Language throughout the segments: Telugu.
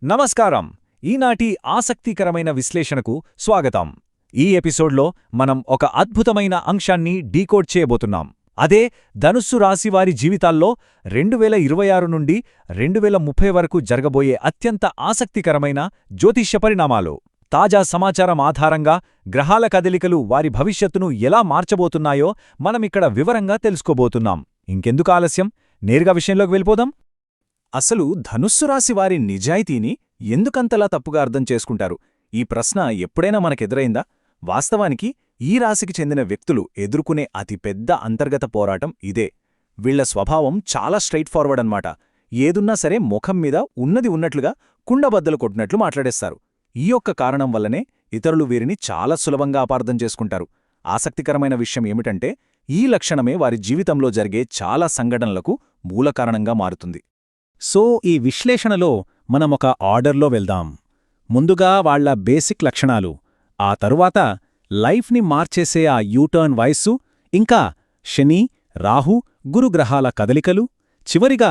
నమస్కారం. ఈనాటి ఆసక్తికరమైన విశ్లేషణకు స్వాగతం. ఈ ఎపిసోడ్లో మనం ఒక అద్భుతమైన అంశాన్ని డీకోడ్ చేయబోతున్నాం. అదే ధనుస్సు రాశివారి జీవితాల్లో 2026 నుండి 2030 వరకు జరగబోయే అత్యంత ఆసక్తికరమైన జ్యోతిష్య పరిణామాలు. తాజా సమాచారం ఆధారంగా గ్రహాల కదలికలు వారి భవిష్యత్తును ఎలా మార్చబోతున్నాయో మనమిక్కడ వివరంగా తెలుసుకోబోతున్నాం. ఇంకెందుకు ఆలస్యం, నేరుగా విషయంలోకి వెళ్ళిపోదాం. అసలు ధనుస్సు రాశి వారి నిజాయితీని ఎందుకంతలా తప్పుగా అర్థం చేసుకుంటారు? ఈ ప్రశ్న ఎప్పుడైనా మనకెదురైందా? వాస్తవానికి ఈ రాశికి చెందిన వ్యక్తులు ఎదుర్కొనే అతిపెద్ద అంతర్గత పోరాటం ఇదే. వీళ్ల స్వభావం చాలా స్ట్రైట్ ఫార్వర్డ్ అన్నమాట. ఏదున్నా సరే ముఖం మీద ఉన్నది ఉన్నట్లుగా కుండబద్దలు కొట్టినట్లు మాట్లాడేస్తారు. ఈ ఒక్క కారణం వల్లనే ఇతరులు వీరిని చాలా సులభంగా అపార్థం చేసుకుంటారు. ఆసక్తికరమైన విషయం ఏమిటంటే, ఈ లక్షణమే వారి జీవితంలో జరిగే చాలా సంఘటనలకు మూలకారణంగా మారుతుంది. సో ఈ విశ్లేషణలో మనమొక ఆర్డర్లో వెళ్దాం. ముందుగా వాళ్ల బేసిక్ లక్షణాలు, ఆ తరువాత లైఫ్ని మార్చేసే ఆ యూటర్న్ వయస్సు, ఇంకా శని, రాహు, గురుగ్రహాల కదలికలు, చివరిగా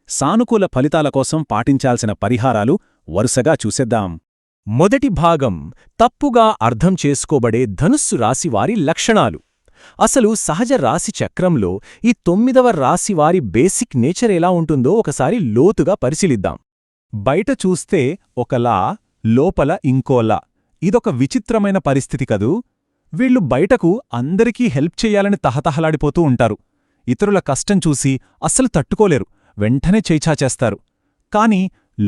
సానుకూల ఫలితాల కోసం పాటించాల్సిన పరిహారాలు వరుసగా చూసేద్దాం. మొదటి భాగం: తప్పుగా అర్థం చేసుకోబడే ధనుస్సు రాశివారి లక్షణాలు. అసలు సహజ రాశి చక్రంలో ఈ 9వ రాశివారి బేసిక్ నేచర్ ఎలా ఉంటుందో ఒకసారి లోతుగా పరిశీలిద్దాం. బయట చూస్తే ఒకలా, లోపల ఇంకోలా. ఇదొక విచిత్రమైన పరిస్థితి కదూ. వీళ్లు బయటకు అందరికీ హెల్ప్ చెయ్యాలని తహతహలాడిపోతూ ఉంటారు. ఇతరుల కష్టం చూసి అస్సలు తట్టుకోలేరు, వెంటనే చేయిచాచేస్తారు. కాని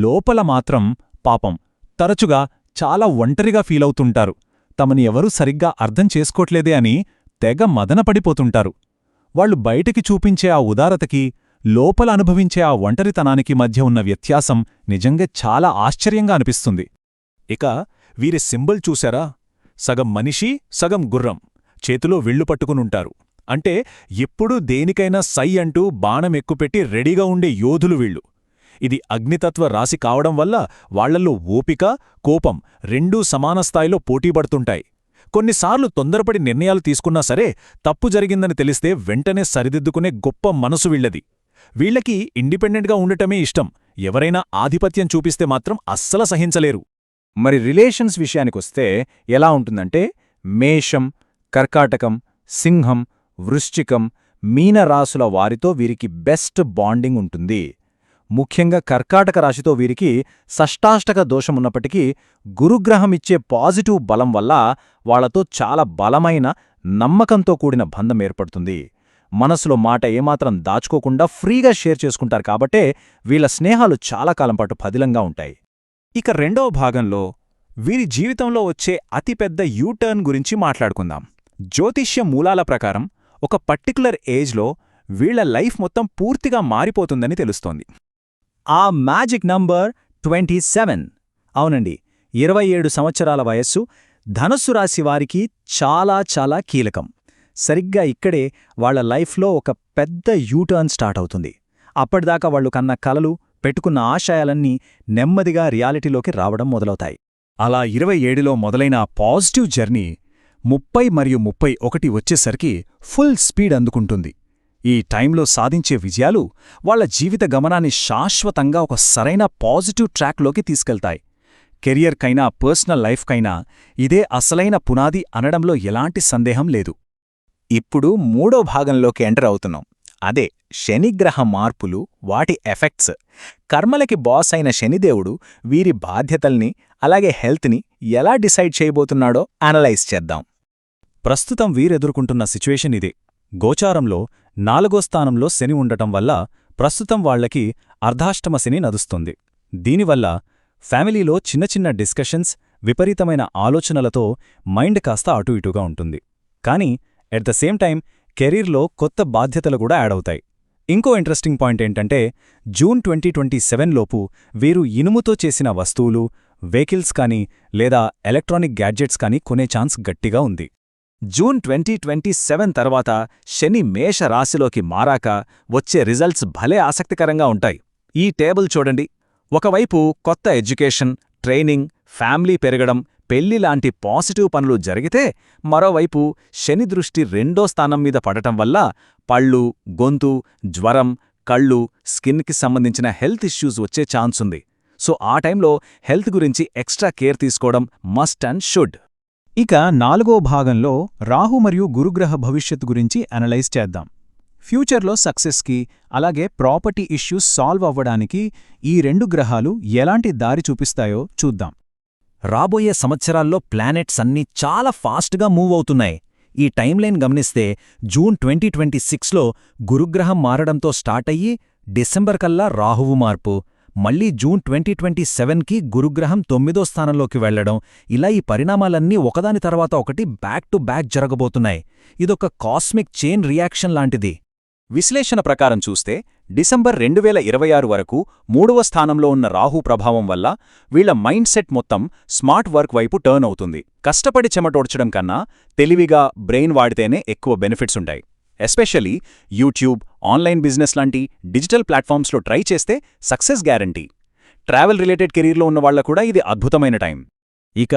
లోపల మాత్రం పాపం తరచుగా చాలా ఒంటరిగా ఫీలవుతుంటారు. తమని ఎవరూ సరిగ్గా అర్థం చేసుకోట్లేదే అని తెగ మదనపడిపోతుంటారు. వాళ్లు బయటికి చూపించే ఆ ఉదారతకి, లోపల అనుభవించే ఆ ఒంటరితనానికి మధ్య ఉన్న వ్యత్యాసం నిజంగా చాలా ఆశ్చర్యంగా అనిపిస్తుంది. ఇక వీరి సింబల్ చూశారా? సగం మనిషి, సగం గుర్రం. చేతిలో విల్లు పట్టుకునుంటారు. అంటే ఎప్పుడూ దేనికైనా సై అంటూ బాణం ఎక్కుపెట్టి రెడీగా ఉండే యోధులు వీళ్ళు. ఇది అగ్నితత్వ రాశి కావడం వల్ల వాళ్లల్లో ఓపిక, కోపం రెండూ సమాన స్థాయిలో పోటీపడుతుంటాయి. కొన్నిసార్లు తొందరపడి నిర్ణయాలు తీసుకున్నా సరే, తప్పు జరిగిందని తెలిస్తే వెంటనే సరిదిద్దుకునే గొప్ప మనసు వీళ్లది. వీళ్లకి ఇండిపెండెంట్గా ఉండటమే ఇష్టం. ఎవరైనా ఆధిపత్యం చూపిస్తే మాత్రం అస్సల సహించలేరు. మరి రిలేషన్స్ విషయానికొస్తే ఎలా ఉంటుందంటే, మేషం, కర్కాటకం, సింహం, వృశ్చికం, మీనరాశుల వారితో వీరికి బెస్ట్ బాండింగ్ ఉంటుంది. ముఖ్యంగా కర్కాటక రాశితో వీరికి షష్టాష్టక దోషమున్నప్పటికీ గురుగ్రహమిచ్చే పాజిటివ్ బలం వల్ల వాళ్లతో చాలా బలమైన, నమ్మకంతో కూడిన బంధం ఏర్పడుతుంది. మనసులో మాట ఏమాత్రం దాచుకోకుండా ఫ్రీగా షేర్ చేసుకుంటారు కాబట్టే వీళ్ల స్నేహాలు చాలా కాలంపాటు పదిలంగా ఉంటాయి. ఇక రెండవ భాగంలో వీరి జీవితంలో వచ్చే అతిపెద్ద యూటర్న్ గురించి మాట్లాడుకుందాం. జ్యోతిష్య మూలాల ప్రకారం ఒక పర్టిక్యులర్ ఏజ్లో వీళ్ల లైఫ్ మొత్తం పూర్తిగా మారిపోతుందని తెలుస్తోంది. ఆ మ్యాజిక్ నంబర్ 27. అవునండి, 27 సంవత్సరాల వయస్సు ధనుస్సు రాశి వారికి చాలా చాలా కీలకం. సరిగ్గా ఇక్కడే వాళ్ల లైఫ్లో ఒక పెద్ద యూటర్న్ స్టార్ట్ అవుతుంది. అప్పటిదాకా వాళ్లు కన్న కలలు, పెట్టుకున్న ఆశయాలన్నీ నెమ్మదిగా రియాలిటీలోకి రావడం మొదలవుతాయి. అలా 27లో మొదలైన పాజిటివ్ జర్నీ 30 మరియు 31 వచ్చేసరికి ఫుల్ స్పీడ్ అందుకుంటుంది. ఈ టైంలో సాధించే విజయాలు వాళ్ల జీవిత గమనాన్ని శాశ్వతంగా ఒక సరైన పాజిటివ్ ట్రాక్లోకి తీసుకెళ్తాయి. కెరియర్కైనా పర్సనల్ లైఫ్కైనా ఇదే అసలైన పునాది అనడంలో ఎలాంటి సందేహం లేదు. ఇప్పుడు మూడో భాగంలోకి ఎంటర్ అవుతున్నాం. అదే శనిగ్రహ మార్పులు, వాటి ఎఫెక్ట్స్. కర్మలకి బాస్ అయిన శనిదేవుడు వీరి బాధ్యతల్ని, అలాగే హెల్త్ని ఎలా డిసైడ్ చేయబోతున్నాడో అనలైజ్ చేద్దాం. ప్రస్తుతం వీరెదుర్కొంటున్న సిచ్యువేషన్ ఇదే. గోచారంలో 4వ స్థానంలో శని ఉండటం వల్ల ప్రస్తుతం వాళ్లకి అర్ధాష్టమ శని నడుస్తుంది. దీనివల్ల ఫ్యామిలీలో చిన్న చిన్న డిస్కషన్స్, విపరీతమైన ఆలోచనలతో మైండ్ కాస్త అటు ఇటుగా ఉంటుంది. కానీ ఎట్ ద సేమ్ టైం కెరీర్లో కొత్త బాధ్యతలు కూడా యాడ్ అవుతాయి. ఇంకో ఇంట్రెస్టింగ్ పాయింట్ ఏంటంటే, జూన్ 2027 లోపు వీరు ఇనుముతో చేసిన వస్తువులు, వెహికల్స్ కానీ లేదా ఎలక్ట్రానిక్ గ్యాడ్జెట్స్ కానీ కొనే ఛాన్స్ గట్టిగా ఉంది. జూన్ 2027 తర్వాత శని మేష రాశిలోకి మారాక వచ్చే రిజల్ట్స్ భలే ఆసక్తికరంగా ఉంటాయి. ఈ టేబుల్ చూడండి. ఒకవైపు కొత్త ఎడ్యుకేషన్, ట్రైనింగ్, ఫ్యామిలీ పెరగడం, పెళ్లి లాంటి పాజిటివ్ పనులు జరిగితే, మరోవైపు శని దృష్టి 2వ స్థానం మీద పడటం వల్ల పళ్ళు, గొంతు, జ్వరం, కళ్ళు, స్కిన్కి సంబంధించిన హెల్త్ ఇష్యూస్ వచ్చే ఛాన్సుంది. సో ఆ టైంలో హెల్త్ గురించి ఎక్స్ట్రా కేర్ తీసుకోవడం మస్ట్ అండ్ షుడ్. ఇక 4వ భాగంలో రాహు మరియు గురుగ్రహ భవిష్యత్తు గురించి అనలైజ్ చేద్దాం. ఫ్యూచర్లో సక్సెస్కి, అలాగే ప్రాపర్టీ ఇష్యూస్ సాల్వ్ అవ్వడానికి ఈ 2 గ్రహాలు ఎలాంటి దారి చూపిస్తాయో చూద్దాం. రాబోయే సంవత్సరాల్లో ప్లానెట్స్ అన్నీ చాలా ఫాస్ట్గా మూవ్ అవుతున్నాయి. ఈ టైమ్లైన్ గమనిస్తే జూన్ 2026లో గురుగ్రహం మారడంతో స్టార్ట్ అయ్యి డిసెంబర్ కల్లా రాహువు మార్పు, మళ్లీ జూన్ 2027కి గురుగ్రహం 9దో స్థానంలోకి వెళ్లడం, ఇలా ఈ పరిణామాలన్నీ ఒకదాని తర్వాత ఒకటి బ్యాక్ టు బ్యాక్ జరగబోతున్నాయి. ఇదొక కాస్మిక్ చైన్ రియాక్షన్ లాంటిది. విశ్లేషణ ప్రకారం చూస్తే డిసెంబర్ 2026 వరకు 3వ స్థానంలో ఉన్న రాహు ప్రభావం వల్ల వీళ్ల మైండ్ సెట్ మొత్తం స్మార్ట్ వర్క్ వైపు టర్న్ అవుతుంది. కష్టపడి చెమటోడ్చడం కన్నా తెలివిగా బ్రెయిన్ వాడితేనే ఎక్కువ బెనిఫిట్స్ ఉంటాయి. ఎస్పెషల్లీ యూట్యూబ్, ఆన్లైన్ బిజినెస్ లాంటి డిజిటల్ ప్లాట్ఫామ్స్లో ట్రై చేస్తే సక్సెస్ గ్యారంటీ. ట్రావెల్ రిలేటెడ్ కెరీర్లో ఉన్నవాళ్ల కూడా ఇది అద్భుతమైన టైం. ఇక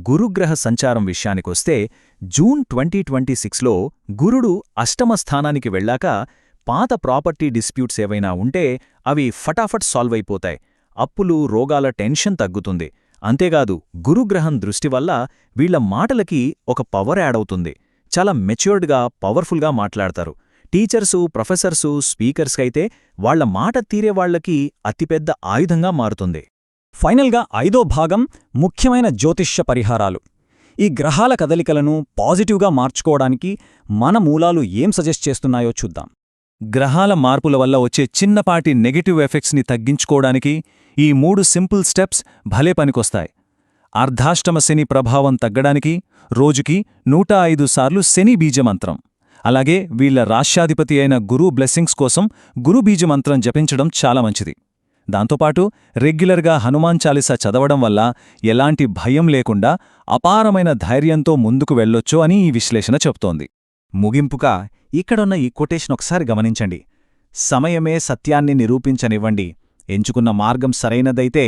గురుగ్రహ సంచారం విషయానికొస్తే జూన్ 2026లో గురుడు అష్టమ స్థానానికి వెళ్ళాక పాత ప్రాపర్టీ డిస్ప్యూట్స్ ఏవైనా ఉంటే అవి ఫటాఫట్ సాల్వ్ అయిపోతాయి. అప్పులు, రోగాల టెన్షన్ తగ్గుతుంది. అంతేకాదు గురుగ్రహం దృష్టి వల్ల వీళ్ల మాటలకి ఒక పవర్ యాడ్ అవుతుంది. చాలా మెచ్యూర్డ్గా, పవర్ఫుల్గా మాట్లాడతారు. టీచర్సు, ప్రొఫెసర్సు, స్పీకర్స్కైతే వాళ్ల మాట తీరేవాళ్లకి అతిపెద్ద ఆయుధంగా మారుతుంది. ఫైనల్గా 5వ భాగం ముఖ్యమైన జ్యోతిష్య పరిహారాలు. ఈ గ్రహాల కదలికలను పాజిటివ్గా మార్చుకోవడానికి మన మూలాలు ఏం సజెస్ట్ చేస్తున్నాయో చూద్దాం. గ్రహాల మార్పుల వల్ల వచ్చే చిన్నపాటి నెగటివ్ ఎఫెక్ట్స్ని తగ్గించుకోవడానికి ఈ 3 సింపుల్ స్టెప్స్ భలే పనికొస్తాయి. అర్ధాష్టమ శని ప్రభావం తగ్గడానికి రోజుకి 105 సార్లు శని బీజమంత్రం, అలాగే వీళ్ల రాశ్యాధిపతి అయిన గురు బ్లెస్సింగ్స్ కోసం గురు బీజమంత్రం జపించడం చాలా మంచిది. దాంతోపాటు రెగ్యులర్గా హనుమాన్ చాలీసా చదవడం వల్ల ఎలాంటి భయం లేకుండా అపారమైన ధైర్యంతో ముందుకు వెళ్ళొచ్చు అని ఈ విశ్లేషణ చెప్తోంది. ముగింపుగా ఇక్కడున్న ఈ కొటేషన్ ఒకసారి గమనించండి. సమయమే సత్యాన్ని నిరూపించనివ్వండి. ఎంచుకున్న మార్గం సరైనదైతే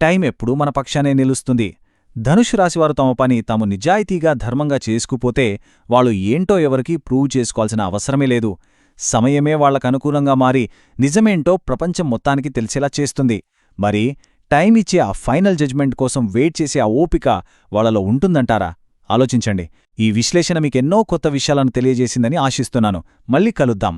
టైం ఎప్పుడూ మన పక్షానే నిలుస్తుంది. ధనుషు రాశివారు తమ పని తాము నిజాయితీగా, ధర్మంగా చేసుకుపోతే వాళ్ళు ఏంటో ఎవరికీ ప్రూవ్ చేసుకోవాల్సిన అవసరమే లేదు. సమయమే వాళ్లకనుకూలంగా మారి నిజమేంటో ప్రపంచం మొత్తానికి తెలిసేలా చేస్తుంది. మరి టైం ఇచ్చే ఆ ఫైనల్ జడ్జ్మెంట్ కోసం వెయిట్ చేసే ఆ ఓపిక వాళ్లలో ఉంటుందంటారా? ఆలోచించండి. ఈ విశ్లేషణ మీకెన్నో కొత్త విషయాలను తెలియజేసిందని ఆశిస్తున్నాను. మళ్ళీ కలుద్దాం.